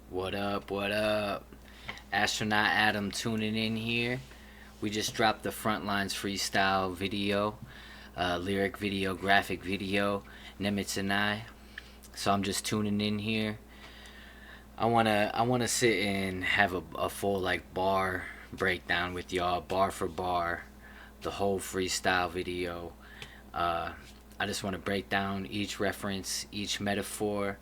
What up? What up? Astronaut Adam tuning in here. We just dropped the Front Lines Freestyle video, lyric video, graphic video, Nemitz and I. So I'm just tuning in here. I wanna sit and have a full like bar breakdown with y'all, bar for bar, the whole freestyle video. Uh, I just want to break down each reference, each metaphor,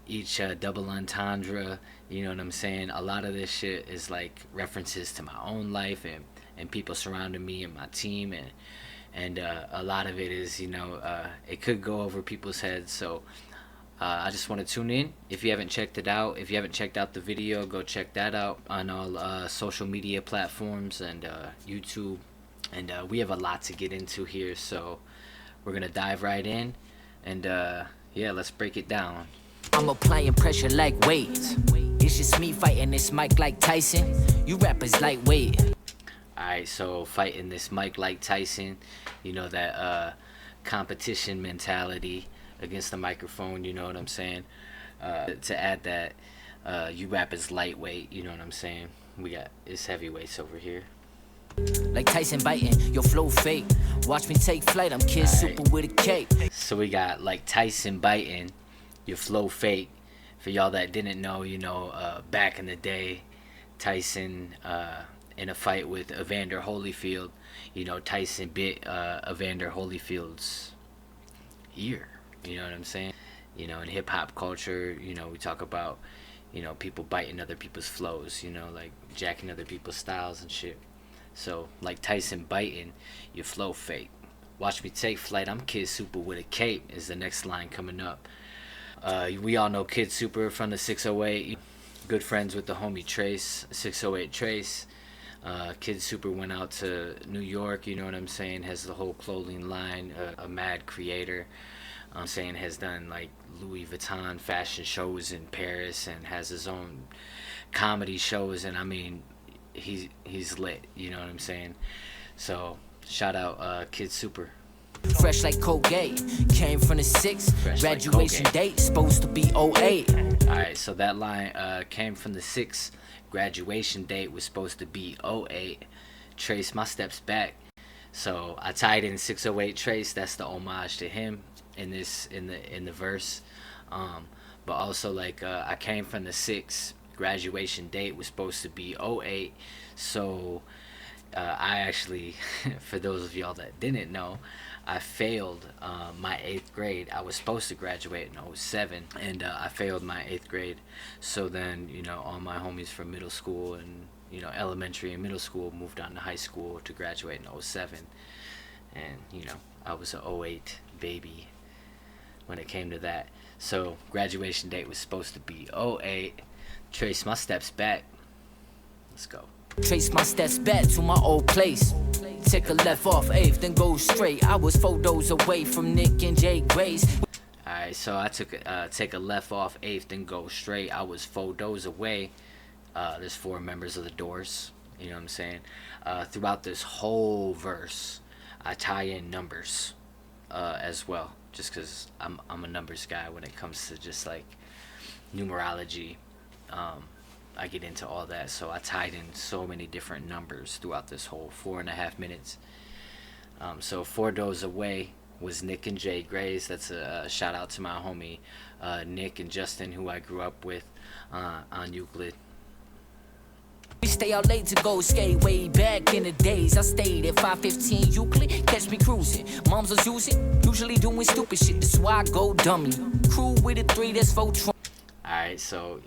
each double entendre. You know what I'm saying? A lot of this shit is like references to my own life and people surrounding me and my team, and a lot of it is, it could go over people's heads. So I just want to tune in. If you haven't checked it out, if you haven't checked out the video, go check that out on all social media platforms and YouTube. And we have a lot to get into here, so we're gonna dive right in, and yeah, let's break it down. I'm applying pressure like weights. It's just me fighting this mic like Tyson. You rappers lightweight. Alright, so fighting this Mike like Tyson, that competition mentality against the microphone, you know what I'm saying? To add that, you rap is lightweight, you know what I'm saying? We got it's heavyweights over here. Like Tyson biting, your flow fake. Watch me take flight, I'm Kid Super with a cape. So we got like Tyson biting, your flow fake. For y'all that didn't know, back in the day, Tyson in a fight with Evander Holyfield, Tyson bit Evander Holyfield's ear. You know what I'm saying? In hip hop culture, we talk about, people biting other people's flows, like jacking other people's styles and shit. So, like Tyson biting, your flow fake. Watch me take flight, I'm Kid Super with a cape is the next line coming up. We all know Kid Super from the 608. Good friends with the homie Trace, 608 Trace. Kid Super went out to New York, you know what I'm saying? Has the whole clothing line, a mad creator. I'm saying has done like Louis Vuitton fashion shows in Paris and has his own comedy shows, and I mean he's lit, you know what I'm saying? So shout out Kid Super. Fresh like Colgate, came from the 6, graduation date, supposed to be '08. Alright, so that line came from the 6, graduation date was supposed to be '08. Trace my steps back. So I tied in 608 Trace, that's the homage to him in the verse. But also like I came from the 6, graduation date was supposed to be '08. So I actually, for those of y'all that didn't know, I failed my 8th grade. I was supposed to graduate in '07, and I failed my 8th grade. So then, all my homies from middle school and, elementary and middle school moved on to high school to graduate in '07. And, I was a '08 baby when it came to that. So graduation date was supposed to be '08. Trace my steps back. Let's go. Trace my steps back to my old place. Take a left off 8th, then go straight. I was photos away from Nick and Jay Grace. Alright, so I took take a left off 8th, then go straight. I was photos away. There's 4 members of the Doors. You know what I'm saying? Throughout this whole verse, I tie in numbers as well, just because I'm a numbers guy when it comes to just like numerology. I get into all that, so I tied in so many different numbers throughout this whole 4.5 minutes. So 4 doors away was Nick and Jay Grays. That's a shout out to my homie Nick and Justin, who I grew up with on Euclid. We stay out late to go skate way back in the days. I stayed at 515 Euclid, catch me cruising. Moms was using, usually doing stupid shit. That's why I go dummy. Crew with a 3, that's Voltron. Alright, so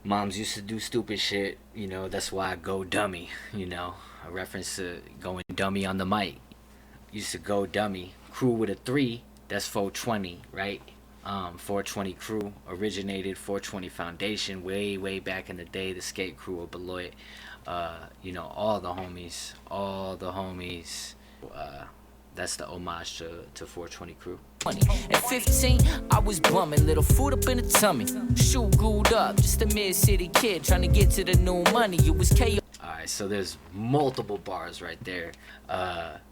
moms used to do stupid shit, that's why I go dummy, a reference to going dummy on the mic. Used to go dummy. Crew with a 3, that's 420, right? 420 crew originated, 420 foundation way back in the day, the skate crew of Beloit. All the homies. That's the homage to 420 crew. At 15, I was bumming, little food up in the tummy. Shoe glued up, just a mid-city kid trying to get to the new money. It was chaos. Alright, so there's multiple bars right there.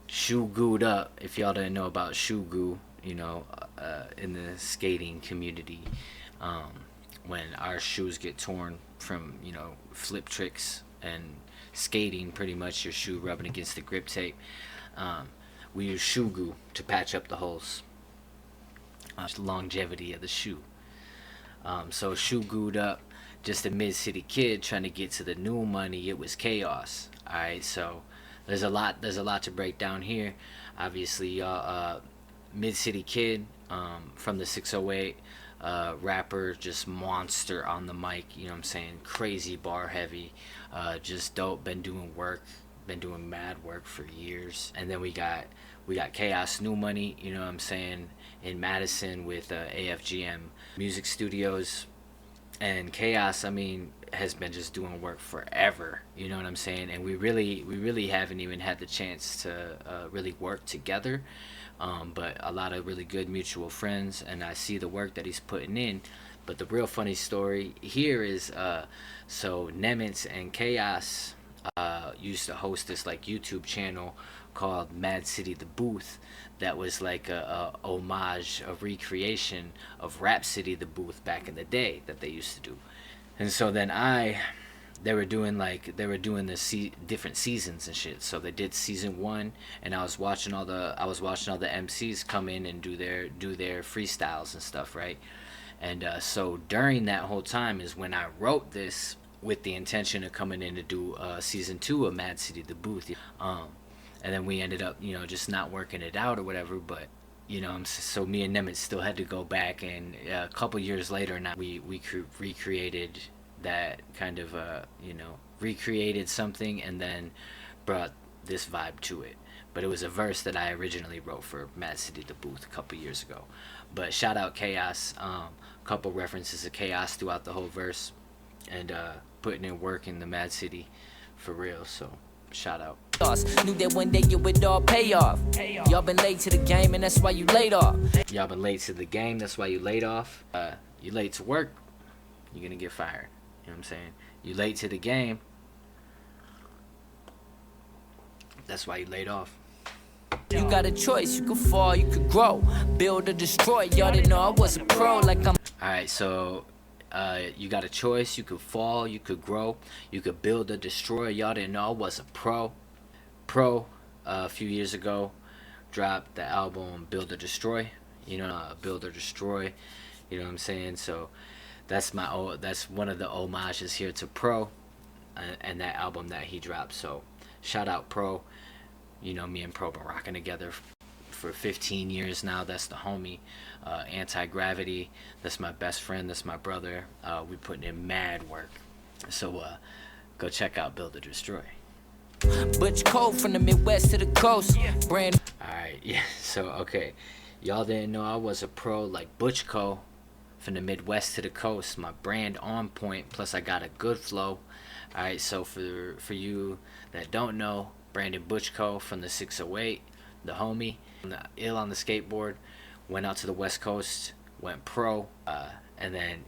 Shoe gooed up, if y'all didn't know about shoe goo, in the skating community. when our shoes get torn from, flip tricks and skating, pretty much your shoe rubbing against the grip tape. We use shoe glue to patch up the holes. Longevity of the shoe. So shoe glued up, just a mid-city kid trying to get to the new money. It was chaos. All right, so there's a lot to break down here. Obviously, y'all, mid-city kid from the 608, rapper, just monster on the mic. You know what I'm saying? Crazy bar heavy, just dope. Been doing mad work for years. And then we got Chaos New Money. You know what I'm saying? In Madison with AFGM Music Studios. And Chaos, I mean, has been just doing work forever. You know what I'm saying? And we really haven't even had the chance to really work together. But a lot of really good mutual friends, and I see the work that he's putting in. But the real funny story here is, so Nemitz and Chaos used to host this like YouTube channel called Mad City the Booth, that was like a homage, a recreation of Rap City the Booth back in the day that they used to do. And so then they were doing the different seasons and shit. So they did season 1, and I was watching all the MCs come in and do their freestyles and stuff, right? And so during that whole time is when I wrote this with the intention of coming in to do season 2 of Mad City the Booth. And then we ended up, just not working it out or whatever. But, so me and Nemitz still had to go back, and a couple years later now we recreated that kind of, recreated something and then brought this vibe to it. But it was a verse that I originally wrote for Mad City the Booth a couple years ago. But shout out Chaos, couple references to Chaos throughout the whole verse, and putting in work in the Mad City for real. So shout out. Knew that one day you would all pay off. Y'all been late to the game, and that's why you laid off. Y'all been late to the game, that's why you laid off. You late to work, you're gonna get fired. You know what I'm saying? You late to the game, that's why you laid off. You got a choice, you could fall, you could grow, build or destroy. Y'all didn't know I was a pro like I'm. Alright, so you got a choice, you could fall, you could grow, you could build or destroy. Y'all didn't know I was a pro. A few years ago dropped the album Build or Destroy. Build or Destroy, you know what I'm saying? So that's one of the homages here to Pro, and that album that he dropped. So shout out Pro. Me and Pro been rocking together for 15 years now. That's the homie. Anti-Gravity, that's my best friend, that's my brother. We putting in mad work. So go check out Build or Destroy. Butch Cole from the Midwest to the coast. Brand. Alright, yeah, so okay. Y'all didn't know I was a pro like Butch Cole from the Midwest to the coast. My brand on point, plus I got a good flow. Alright, so for you that don't know, Brandon Butchko from the 608, the homie, ill on the skateboard, went out to the West Coast, went pro, and then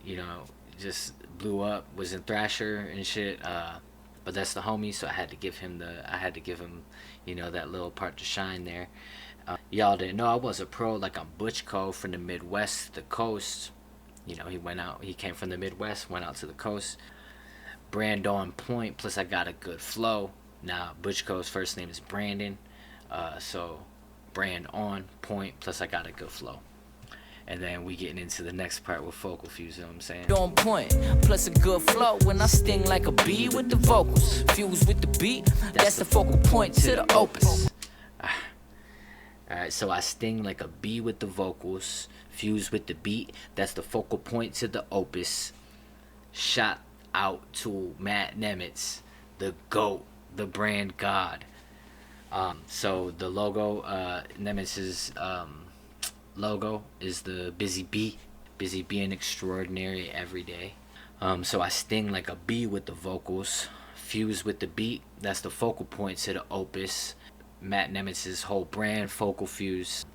just blew up, was in Thrasher and shit. But that's the homie, so I had to give him that little part to shine there. Y'all didn't know I was a pro like I'm Butchko from the Midwest to the coast. He came from the Midwest, went out to the coast. Brand on point, plus I got a good flow. Now Butchko's first name is Brandon, so brand on point, plus I got a good flow. And then we getting into the next part with Focal Fuse, you know what I'm saying? On point, plus a good flow when I sting like a bee with the vocals. Fuse with the beat, that's the focal point to the opus. Alright, so I sting like a bee with the vocals, fuse with the beat, that's the focal point to the opus. Shout out to Matt Nemitz, the GOAT, the brand god. So the logo, Nemitz's logo is the busy bee being extraordinary every day. So I sting like a bee with the vocals, fuse with the beat, that's the focal point to the opus. Matt Nemitz's whole brand, Focal Fuse.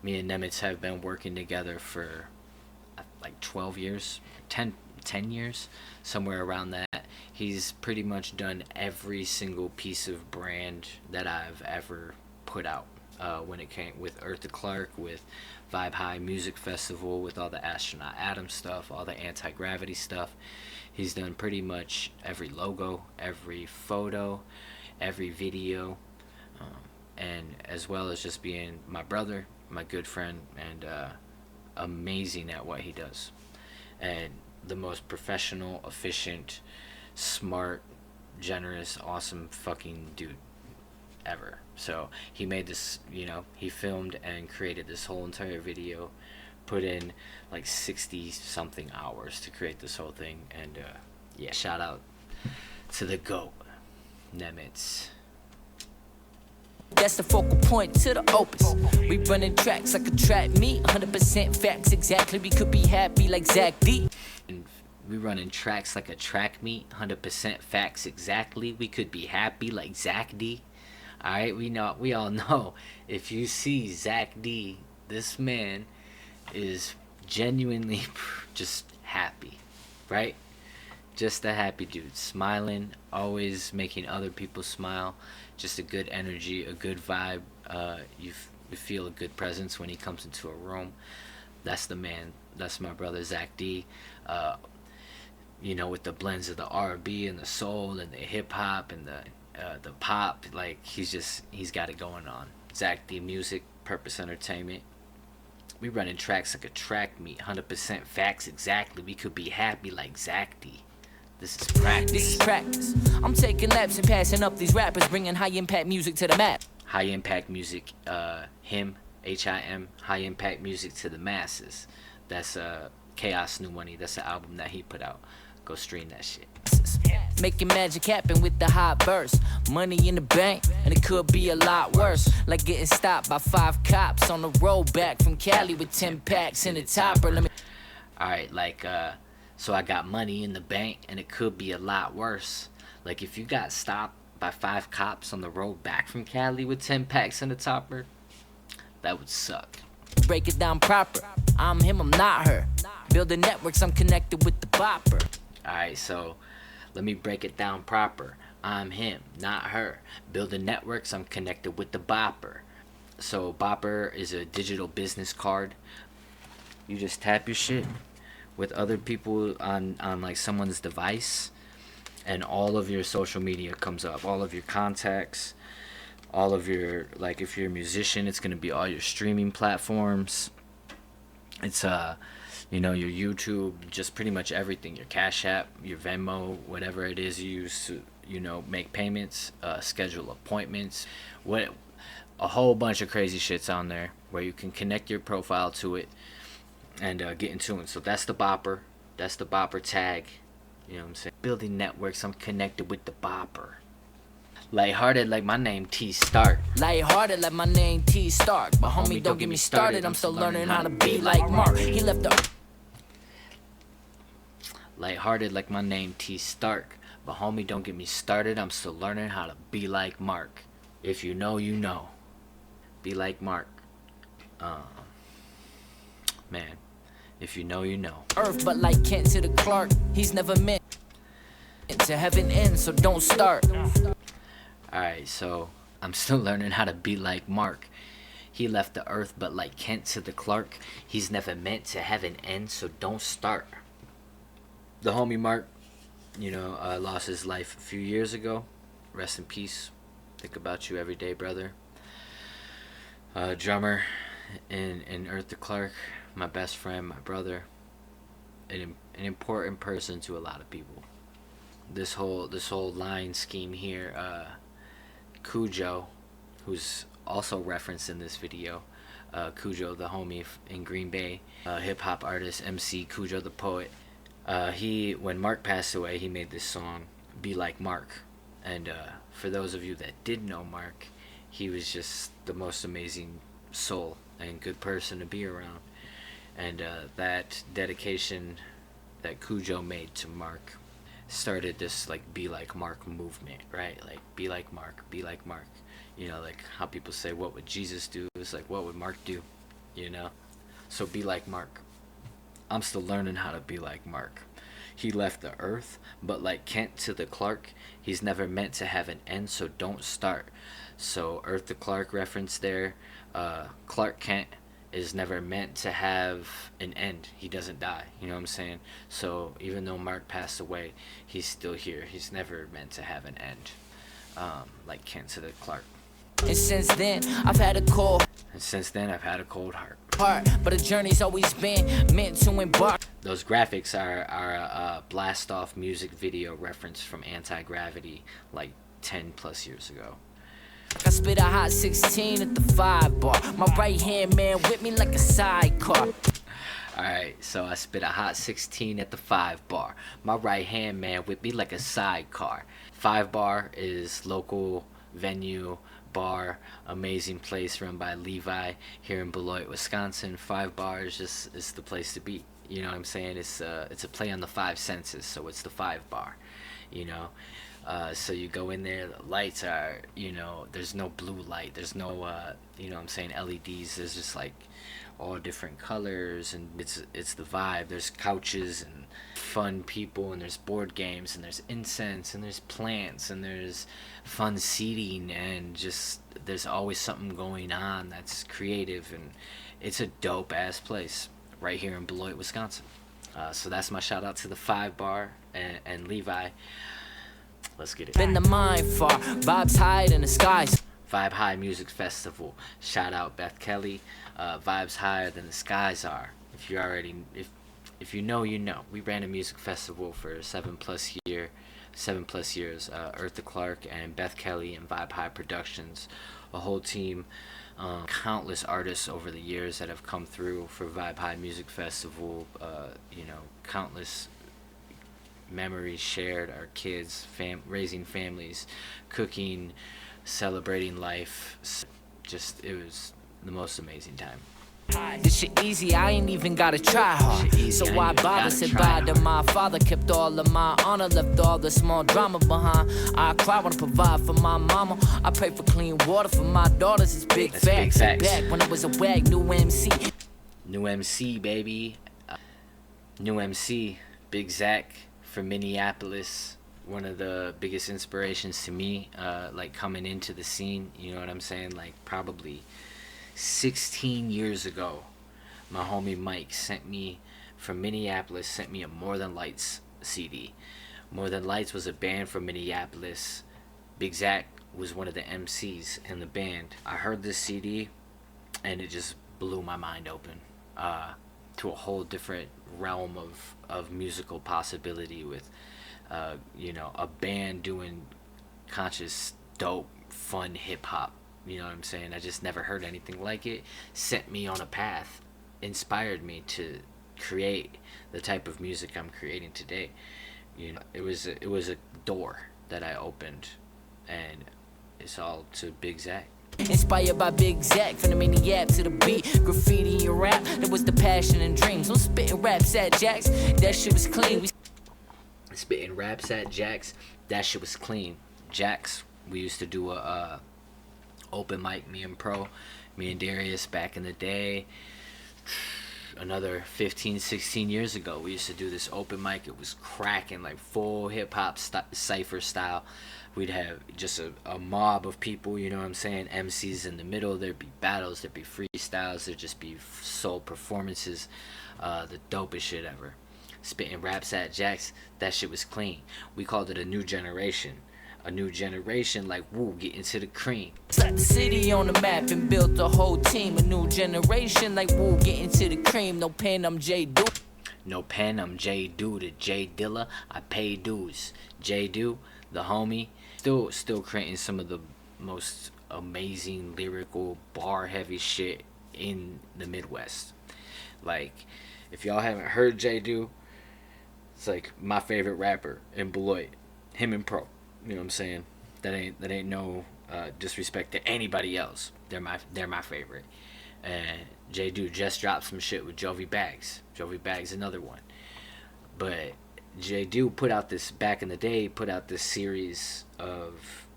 Me and Nemitz have been working together for like 12 years, 10 years, somewhere around that. He's pretty much done every single piece of brand that I've ever put out. When it came with Eartha Clark, with Vibe High Music Festival with all the astronaut Adam stuff, all the anti-gravity stuff. He's done pretty much every logo, every photo, every video, and as well as just being my brother, my good friend, and amazing at what he does. And the most professional, efficient, smart, generous, awesome fucking dude ever. So he made this, he filmed and created this whole entire video, put in like 60 something hours to create this whole thing. And yeah, shout out to the GOAT, Nemitz. That's the focal point to the opus. We running tracks like a track meet, 100% facts exactly. We could be happy like Zach D. And we running tracks like a track meet, 100% facts exactly. We could be happy like Zach D. All right, we all know if you see Zach D, this man is genuinely just happy, right? Just a happy dude, smiling, always making other people smile. Just a good energy, a good vibe. You feel a good presence when he comes into a room. That's the man. That's my brother Zach D. With the blends of the R&B and the soul and the hip hop and the pop, like he's got it going on. Zach D Music, Purpose Entertainment. We running tracks like a track meet, 100% facts exactly. We could be happy like Zach D. This is practice. This is practice. I'm taking laps and passing up these rappers, bringing high impact music to the map. High impact music, him, H-I-M, high impact music to the masses. That's Chaos New Money. That's the album that he put out. Go stream that shit. Making magic happen with the hot burst. Money in the bank, and it could be a lot worse. Like getting stopped by 5 cops on the road back from Cali with 10 packs in the topper. Alright, so I got money in the bank, and it could be a lot worse. Like if you got stopped by 5 cops on the road back from Cali with 10 packs in the topper, that would suck. Break it down proper. I'm him, I'm not her. Building networks, I'm connected with the bopper. Alright, so let me break it down proper. I'm him, not her. Building networks, I'm connected with the bopper. So bopper is a digital business card. You just tap your shit with other people on like someone's device, and all of your social media comes up, all of your contacts, all of your, like if you're a musician, it's gonna be all your streaming platforms. It's your YouTube, just pretty much everything, your Cash App, your Venmo, whatever it is you use to, make payments, schedule appointments, a whole bunch of crazy shit's on there where you can connect your profile to it and get into it. So that's the bopper. That's the bopper tag. You know what I'm saying? Building networks, I'm connected with the bopper. Lighthearted like my name T Stark. Lighthearted like my name T Stark. But homie, don't get me started. I'm still learning how to be like Mark. He left the... Lighthearted like my name T Stark. But homie, don't get me started. I'm still learning how to be like Mark. If you know, you know. Be like Mark. Man. If you know, you know. Earth, but like Kent to the Clark, he's never meant to heaven end, so don't start. Alright, so I'm still learning how to be like Mark. He left the earth, but like Kent to the Clark, he's never meant to heaven end, so don't start. The homie Mark, lost his life a few years ago. Rest in peace. Think about you every day, brother. Drummer in Earth to Clark. My best friend, my brother, an important person to a lot of people. This whole line scheme here, Cujo, who's also referenced in this video, Cujo the homie in Green Bay, hip hop artist, MC Cujo the poet. When Mark passed away, he made this song, "Be Like Mark," and for those of you that did know Mark, he was just the most amazing soul and good person to be around. And that dedication that Cujo made to Mark started this like Be Like Mark movement, right? Like be like Mark, be like Mark. Like how people say, what would Jesus do? It's like, what would Mark do? So be like Mark. I'm still learning how to be like Mark. He left the earth, but like Kent to the Clark, he's never meant to have an end, so don't start. So Earth to Clark reference there. Clark Kent is never meant to have an end. He doesn't die, you know what I'm saying? So even though Mark passed away, he's still here. He's never meant to have an end, like Kent to the Clark. And since then, I've had a cold heart. But the journey's always been meant to embark. Those graphics are a blast off music video reference from Anti-Gravity like 10 plus years ago. I spit a hot 16 at the 5 bar. My right hand man with me like a sidecar. Alright, so I spit a hot 16 at the 5 bar. My right hand man with me like a sidecar. 5 bar is local venue, bar, amazing place run by Levi here in Beloit, Wisconsin. 5 bar is the place to be. You know what I'm saying? It's a play on the 5 senses, so it's the 5 bar, you know. So you go in there, the lights are, you know, there's no blue light, there's no, you know what I'm saying, LEDs, there's just like all different colors, and it's the vibe. There's couches and fun people, and there's board games, and there's incense, and there's plants, and there's fun seating, and just there's always something going on that's creative, and it's a dope ass place right here in Beloit, Wisconsin. So that's my shout out to the 5 bar and Levi. Let's get it. Been the mind far, vibes high in the skies. Vibe High Music Festival. Shout out Beth Kelly. Vibes higher than the skies are. If you know, you know. We ran a music festival for 7+ years. Eartha Clark and Beth Kelly and Vibe High Productions, a whole team. Countless artists over the years that have come through for Vibe High Music Festival. You know, countless memories shared, our kids, raising families, cooking, celebrating life. Just, it was the most amazing time. This shit easy, I ain't even gotta try hard. So why bother? Said bye to my father, kept all of my honor, left all the small drama behind. I cry when I provide for my mama. I pray for clean water for my daughters. It's big facts. Back when I was a wag, new MC. New MC, baby. New MC, Big Zach from Minneapolis. One of the biggest inspirations to me, like coming into the scene, you know what I'm saying? Like probably 16 years ago, my homie Mike sent me from Minneapolis, sent me a More Than Lights CD. More Than Lights was a band from Minneapolis. Big Zach was one of the MCs in the band. I heard this CD and it just blew my mind open to a whole different realm of musical possibility with you know, a band doing conscious, dope, fun hip-hop. You know what I'm saying? I just never heard anything like it. Set me on a path, inspired me to create the type of music I'm creating today. You know, it was a door that I opened, and it's all to Big Zach. Inspired by Big Zach, from the maniac to the beat, graffiti and rap, that was the passion and dreams. I'm spitting raps at Jax, that shit was clean. Spitting raps at Jax, that shit was clean. Jax, we used to do a open mic, me and Darius back in the day. Another 15-16 years ago, we used to do this open mic. It was cracking, like full hip-hop cypher style. We'd have just a mob of people, you know what I'm saying, MCs in the middle. There'd be battles, there'd be freestyles, there'd just be soul performances. The dopest shit ever. Spitting raps at Jax, that shit was clean. We called it a new generation. A new generation, like, woo, get into the cream. Slapped the city on the map and built a whole team. A new generation, like, woo, get into the cream. No pen, I'm J. Do. No pen, I'm J. Do. To J. Dilla, I pay dues. J. Do, the homie, still creating some of the most amazing lyrical, bar-heavy shit in the Midwest. Like, if y'all haven't heard J. Do, it's like my favorite rapper in Beloit. Him and Pro. You know what I'm saying? That ain't no disrespect to anybody else. They're my favorite. And J. Do just dropped some shit with Jovi Bags. Jovi Bags, another one. But J. Do put out this series of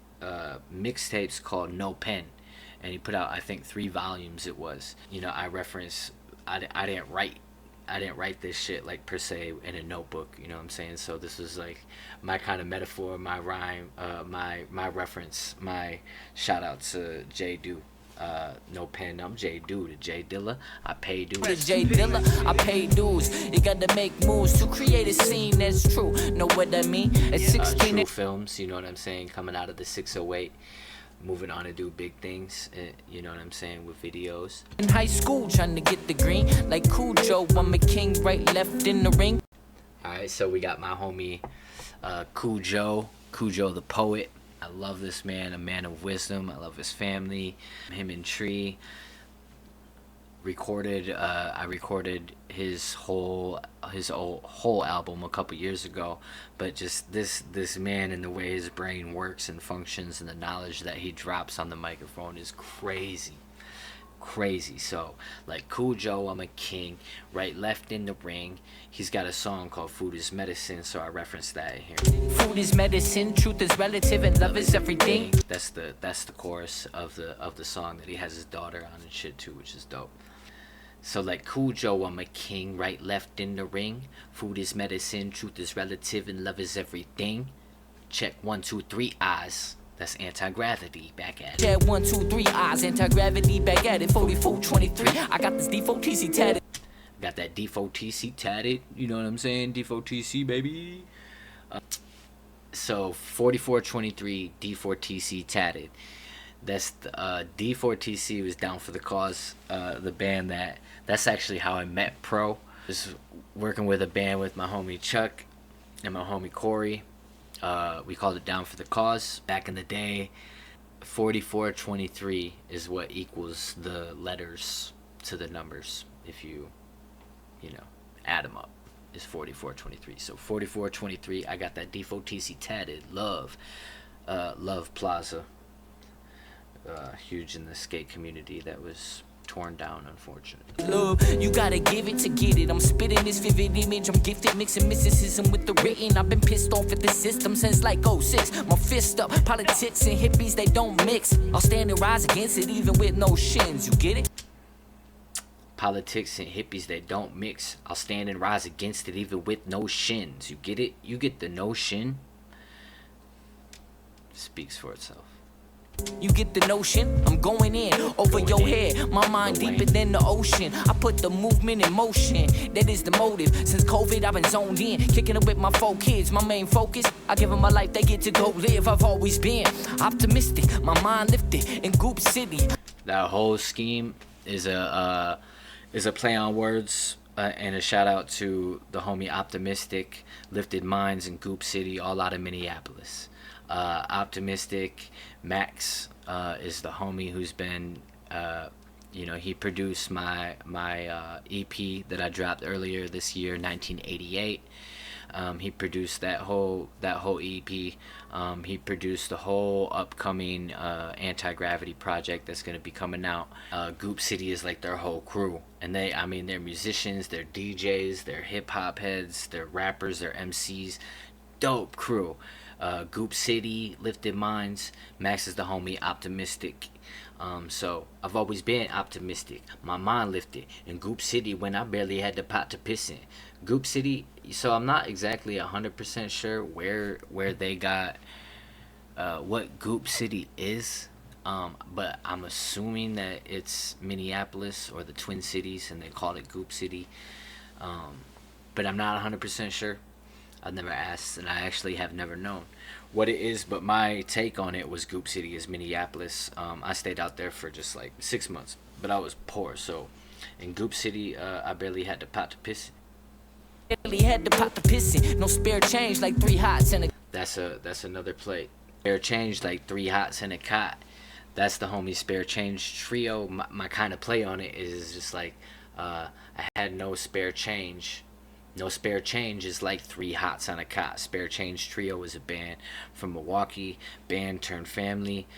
mixtapes called No Pen, and he put out, I think, 3 volumes. It was. You know, I didn't write this shit, like, per se in a notebook, you know what I'm saying? So this was like my kind of metaphor, my rhyme, my reference, my shout out to J. Do. No pen, I'm J Dude, J Dilla, I pay To dues. J Dilla, I pay dues. You gotta make moves to create a scene that's true. Know what I mean? At 16, True Films, you know what I'm saying, coming out of the 608, moving on to do big things, you know what I'm saying, with videos. in high school, trying to get the green. Like Cujo, I'm a king, right, left in the ring. Alright, so we got my homie Cujo the poet. I love this man, a man of wisdom. I love his family. Him and Tree recorded. I recorded his whole album a couple years ago. But just this man and the way his brain works and functions and the knowledge that he drops on the microphone is crazy. So like Cujo, I'm a king, right, left in the ring. He's got a song called Food is Medicine, so I referenced that in here. Food is medicine, truth is relative, and love is everything. That's the chorus of the song that he has his daughter on and shit too, which is dope. So like Cujo, I'm a king, right, left in the ring. Food is medicine, truth is relative, and love is everything. Check 1, 2, 3 eyes. That's anti-gravity, back at it. Yeah, 1, 2, 3 eyes, anti-gravity, back at it. 44, 23. I got this default TC tatted. Got that default TC tatted. You know what I'm saying? Default TC, baby. So 4423 D4TC tatted. That's the D4TC was down for the cause. The band that's actually how I met Pro. Was working with a band with my homie Chuck and my homie Corey. We called it Down for the Cause. Back in the day, 4423 is what equals the letters to the numbers. If you add them up, is 4423. So 4423, I got that default TC tatted. Love Plaza. Huge in the skate community that was torn down, unfortunately. Love, you gotta give it to get it. I'm spitting this vivid image. I'm gifted, mixing mysticism with the written. I've been pissed off at the system since like 06. My fist up, politics and hippies, they don't mix. I'll stand and rise against it even with no shins. You get it? Politics and hippies, they don't mix. I'll stand and rise against it even with no shins. You get it? You get the no shin? Speaks for itself. You get the notion? I'm going in over your head. My mind deeper than the ocean. I put the movement in motion. That is the motive. Since COVID, I've been zoned in. Kicking it with my 4 kids. My main focus, I give them my life. They get to go live. I've always been optimistic. My mind lifted in Goop City. That whole scheme is a play on words and a shout out to the homie Optimistic, Lifted Minds in Goop City, all out of Minneapolis. Optimistic Max is the homie who's been he produced my EP that I dropped earlier this year, 1988. He produced that whole EP. He produced the whole upcoming anti-gravity project that's going to be coming out. Goop City is like their whole crew, and they're musicians, they're DJs, they're hip-hop heads, they're rappers, they're MCs. Dope crew. Goop City, Lifted Minds. Max is the homie, Optimistic. So I've always been optimistic. My mind lifted in Goop City when I barely had the pot to piss in. Goop City. So I'm not exactly 100% sure where they got what Goop City is. But I'm assuming that it's Minneapolis or the Twin Cities, and they called it Goop City. But I'm not 100% sure. I've never asked, and I actually have never known what it is, but my take on it was Goop City is Minneapolis. I stayed out there for just like 6 months, but I was poor, so in Goop City, I barely had the pot to piss. Barely had the pot to piss in. No spare change like 3 hots and a... That's another plate. Spare change like 3 hots and a cot. That's the homie Spare Change Trio. My kind of play on it is just like I had no spare change. No Spare Change is like 3 hots on a cot. Spare Change Trio is a band from Milwaukee, band turned family.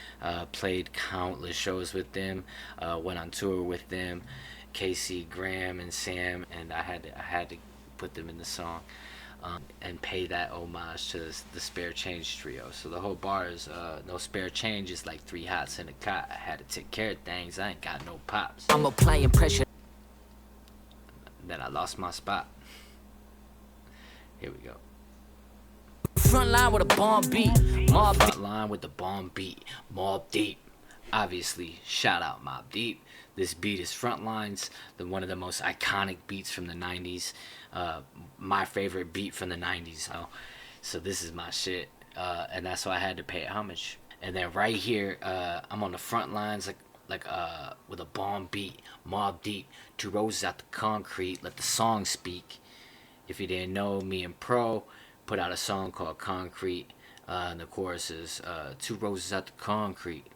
Played countless shows with them. Went on tour with them. Casey, Graham, and Sam, and I had to put them in the song and pay that homage to the Spare Change Trio. So the whole bar is no spare change is like 3 hots in a cot. I had to take care of things. I ain't got no pops. I'm applying pressure. Then I lost my spot. Here we go. Front line with a bomb beat. Front line with the bomb beat. Mob deep. Obviously, shout out Mobb Deep. This beat is Front Lines, one of the most iconic beats from the 90s. My favorite beat from the 90s. So this is my shit. And that's why I had to pay it homage. And then right here, I'm on the front lines with a bomb beat. Mobb Deep, 2 roses out the concrete, let the song speak. If you didn't know, me and Pro put out a song called Concrete. And the chorus is 2 roses out the concrete.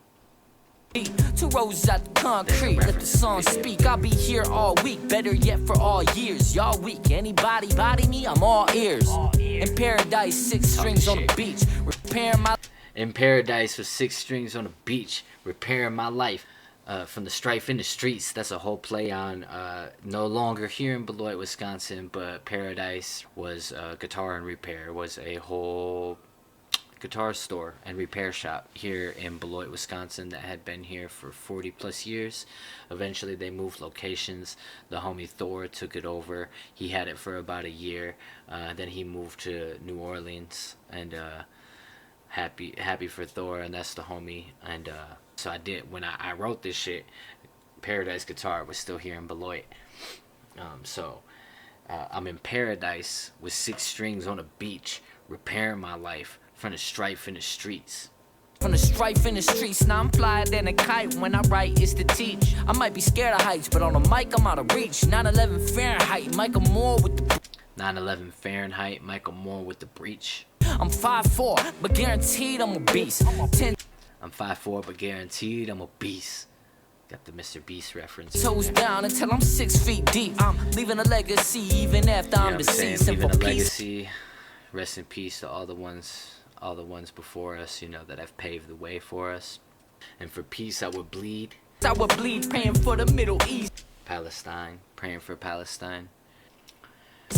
2 roses out the concrete, let the song speak. I'll be here all week, better yet for all years. Y'all weak, anybody body me, I'm all ears. In paradise, 6 strings on the beach, repairing my... In paradise with 6 strings on the beach, repairing my life. From the strife in the streets. That's a whole play on no longer here in Beloit, Wisconsin, but Paradise was Guitar and Repair, was a whole guitar store and repair shop here in Beloit, Wisconsin that had been here for 40 plus years. Eventually they moved locations. The homie Thor took it over. He had it for about a year. Then he moved to New Orleans, and happy for Thor, and that's the homie. And so I did, when I wrote this shit, Paradise Guitar was still here in Beloit. So I'm in paradise with 6 strings on a beach, repairing my life from the strife in the streets. From the strife in the streets, now I'm flyer than a kite. When I write, it's to teach. I might be scared of heights, but on the mic, I'm out of reach. 9/11 Fahrenheit, Michael Moore with the... 9/11 Fahrenheit, Michael Moore with the breach. I'm 5'4", but guaranteed I'm a beast. I'm 5'4", but guaranteed I'm a beast. Got the Mr. Beast reference. Toes down until I'm 6 feet deep. I'm leaving a legacy even after I'm deceased. Leaving a legacy. Rest in peace to all the ones before us, that have paved the way for us. And for peace, I would bleed. I would bleed, praying for the Middle East. Palestine, praying for Palestine.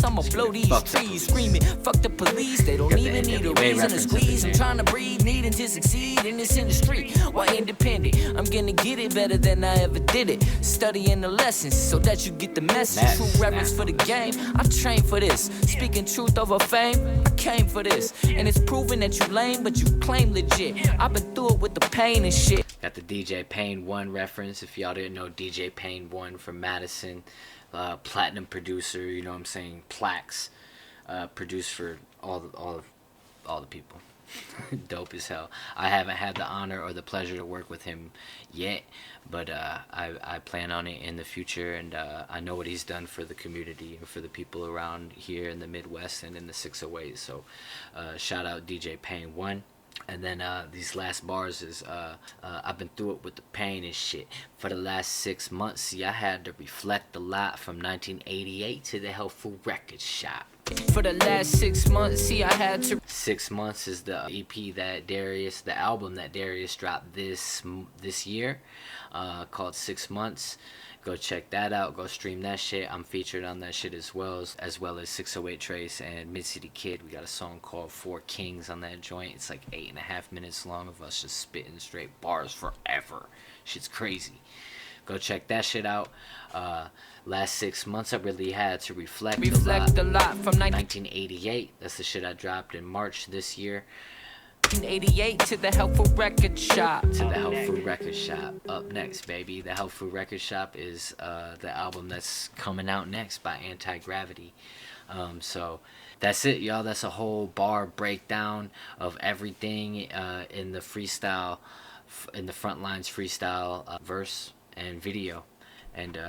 I'ma blow these trees, screaming, fuck the police. They don't even need a reason to squeeze. I'm trying to breathe, needing to succeed in this industry. Why independent? I'm gonna get it better than I ever did it. Studying the lessons so that you get the message. True reverence for the game. I trained for this. Speaking truth over fame. I came for this. And it's proven that you lame, but you claim legit. I've been through it with the pain and shit. Got the DJ Payne 1 reference. If y'all didn't know, DJ Payne 1 from Madison. Platinum producer, you know what I'm saying, plaques, produced for all the people. Dope as hell. I haven't had the honor or the pleasure to work with him yet, but I plan on it in the future, and I know what he's done for the community and for the people around here in the Midwest and in the 608. So shout out DJ Payne 1. And then these last bars is I've been through it with the pain and shit for the last 6 months. See, I had to reflect a lot from 1988 to the Helpful Record Shop. For the last 6 months, see, I had to... 6 months is the EP that the album that Darius dropped this year, called 6 Months. Go check that out. Go stream that shit. I'm featured on that shit as well as 608 Trace and Mid City Kid. We got a song called 4 Kings on that joint. It's like 8.5 minutes long of us just spitting straight bars forever. Shit's crazy. Go check that shit out. Last 6 months I really had to reflect a lot from 1988. That's the shit I dropped in March this year. 1988 to the Helpful Record Shop. To the Helpful Record Shop. Up next, baby. The Helpful Record Shop is the album that's coming out next by Anti-Gravity. So that's it, y'all. That's a whole bar breakdown of everything in the freestyle, in the Front Lines Freestyle verse and video. And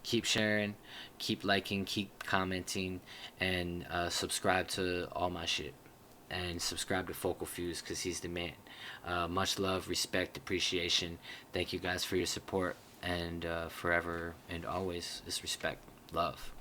keep sharing, keep liking, keep commenting, and subscribe to all my shit. And subscribe to Focal Fuse because he's the man. Much love, respect, appreciation. Thank you guys for your support. And forever and always is respect, love.